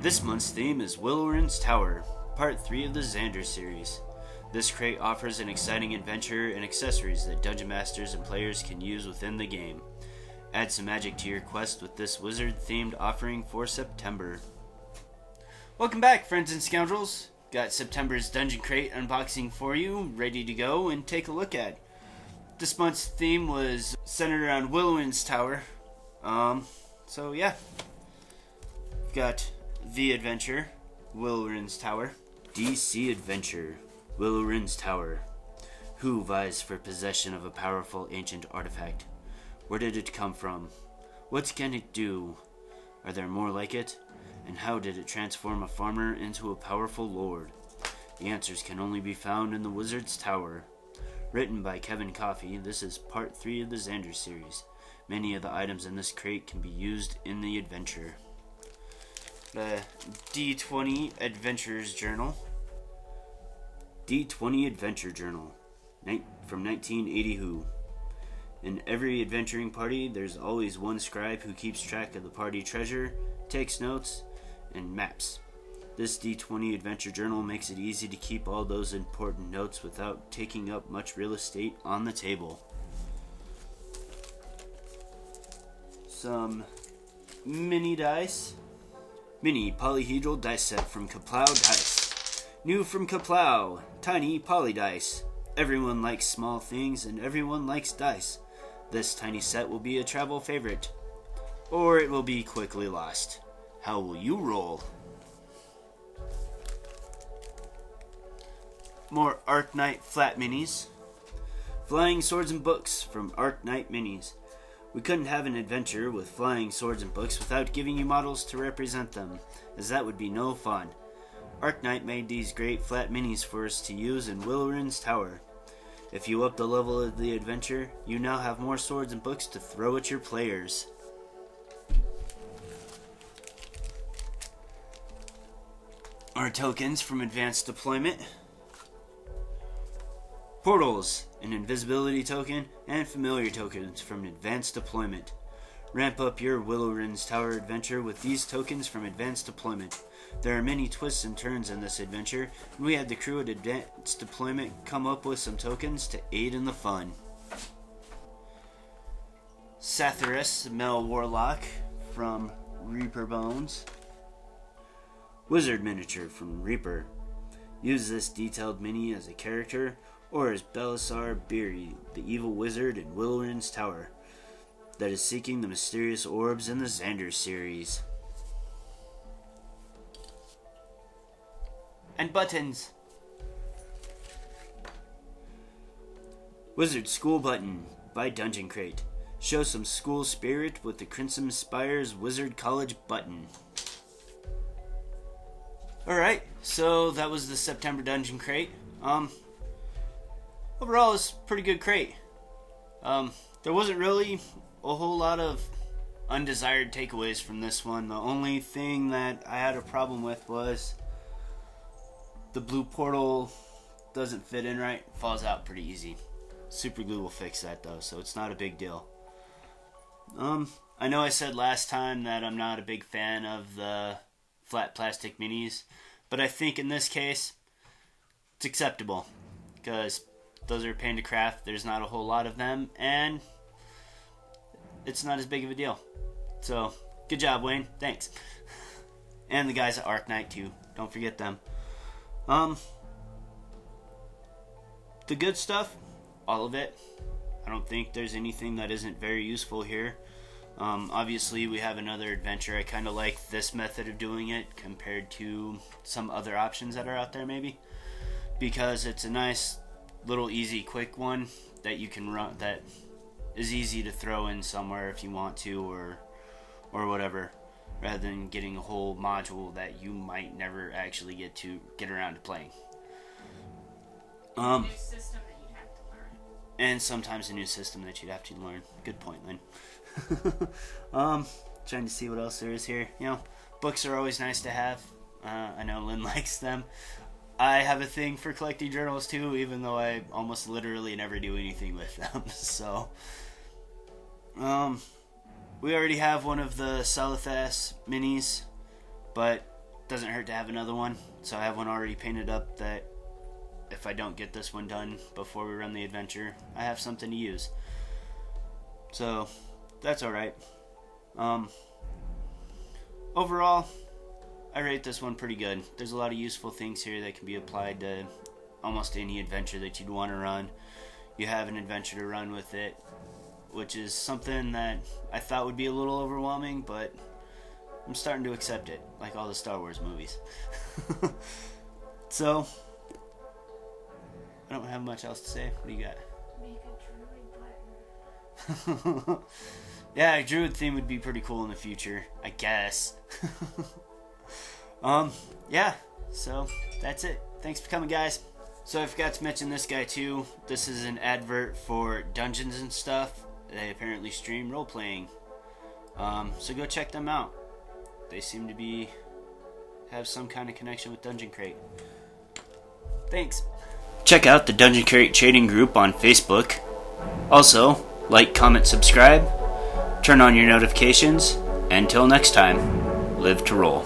This month's theme is Wilorin's Tower, part 3 of the Xander series. This crate offers an exciting adventure and accessories that dungeon masters and players can use within the game. Add some magic to your quest with this wizard-themed offering for September. Welcome back, friends and scoundrels. Got September's Dungeon Crate unboxing for you, ready to go and take a look at. This month's theme was centered around Wilorin's Tower. So yeah. We've got The Adventure, Wilorin's Tower. DC Adventure, Wilorin's Tower. Who vies for possession of a powerful ancient artifact? Where did it come from? What can it do? Are there more like it? And how did it transform a farmer into a powerful lord? The answers can only be found in the Wizard's Tower. Written by Kevin Coffey, this is part 3 of the Xander series. Many of the items in this crate can be used in the adventure. The D20 Adventures Journal. D20 Adventure Journal. From 1980 Who. In every adventuring party, there's always one scribe who keeps track of the party treasure, takes notes, and maps. This D20 Adventure Journal makes it easy to keep all those important notes without taking up much real estate on the table. Some mini dice. Mini polyhedral dice set from Koplow Dice. New from Koplow, tiny poly dice. Everyone likes small things and everyone likes dice. This tiny set will be a travel favorite, or it will be quickly lost. How will you roll? More Arc Knight flat minis. Flying Swords and Books from Arc Knight Minis. We couldn't have an adventure with flying swords and books without giving you models to represent them, as that would be no fun. Arc Knight made these great flat minis for us to use in Wilorin's Tower. If you up the level of the adventure, you now have more swords and books to throw at your players. Our tokens from Advanced Deployment. Portals, an invisibility token, and familiar tokens from Advanced Deployment. Ramp up your Wilorin's Tower adventure with these tokens from Advanced Deployment. There are many twists and turns in this adventure, and we had the crew at Advanced Deployment come up with some tokens to aid in the fun. Satyrus Mel Warlock from Reaper Bones. Wizard Miniature from Reaper. Use this detailed mini as a character or as Bazaar, the evil wizard in Wilorin's Tower that is seeking the mysterious orbs in the Xander series. And buttons. Wizard School Button by Dungeon Crate. Show some school spirit with the Crimson Spire's Wizard College button. Alright, so that was the September Dungeon Crate. Overall, it's a pretty good crate. There wasn't really a whole lot of undesired takeaways from this one. The only thing that I had a problem with was the blue portal doesn't fit in right, falls out pretty easy. Super glue will fix that though, so it's not a big deal. I know I said last time that I'm not a big fan of the flat plastic minis, but I think in this case it's acceptable because those are a pain to craft. There's not a whole lot of them, and it's not as big of a deal. So, good job, Wayne. Thanks. And the guys at Arc Knight, too. Don't forget them. The good stuff, all of it. I don't think there's anything that isn't very useful here. Obviously, we have another adventure. I kind of like this method of doing it compared to some other options that are out there, maybe. Because it's a nice little easy quick one that you can run, that is easy to throw in somewhere if you want to, or whatever, rather than getting a whole module that you might never actually get around to playing. New system that you'd have to learn. And sometimes a new system that you'd have to learn. Good point, Lynn. Trying to see what else there is here. You know, books are always nice to have. I know Lynn likes them. I have a thing for collecting journals too, even though I almost literally never do anything with them. So, we already have one of the Salithas minis, but doesn't hurt to have another one. So I have one already painted up that if I don't get this one done before we run the adventure, I have something to use. So that's alright. Overall, I rate this one pretty good. There's a lot of useful things here that can be applied to almost any adventure that you'd want to run. You have an adventure to run with it, which is something that I thought would be a little overwhelming, but I'm starting to accept it, like all the Star Wars movies. So, I don't have much else to say. What do you got? Make a druid button. Yeah, a druid theme would be pretty cool in the future, I guess. Yeah, so that's it. Thanks for coming, guys. So I forgot to mention this guy too. This is an advert for Dungeons and Stuff. They apparently stream role-playing. So go check them out. They seem to have some kind of connection with Dungeon Crate. Thanks. Check out the Dungeon Crate Trading Group on Facebook. Also, like, comment, subscribe. Turn on your notifications. Until next time, live to roll.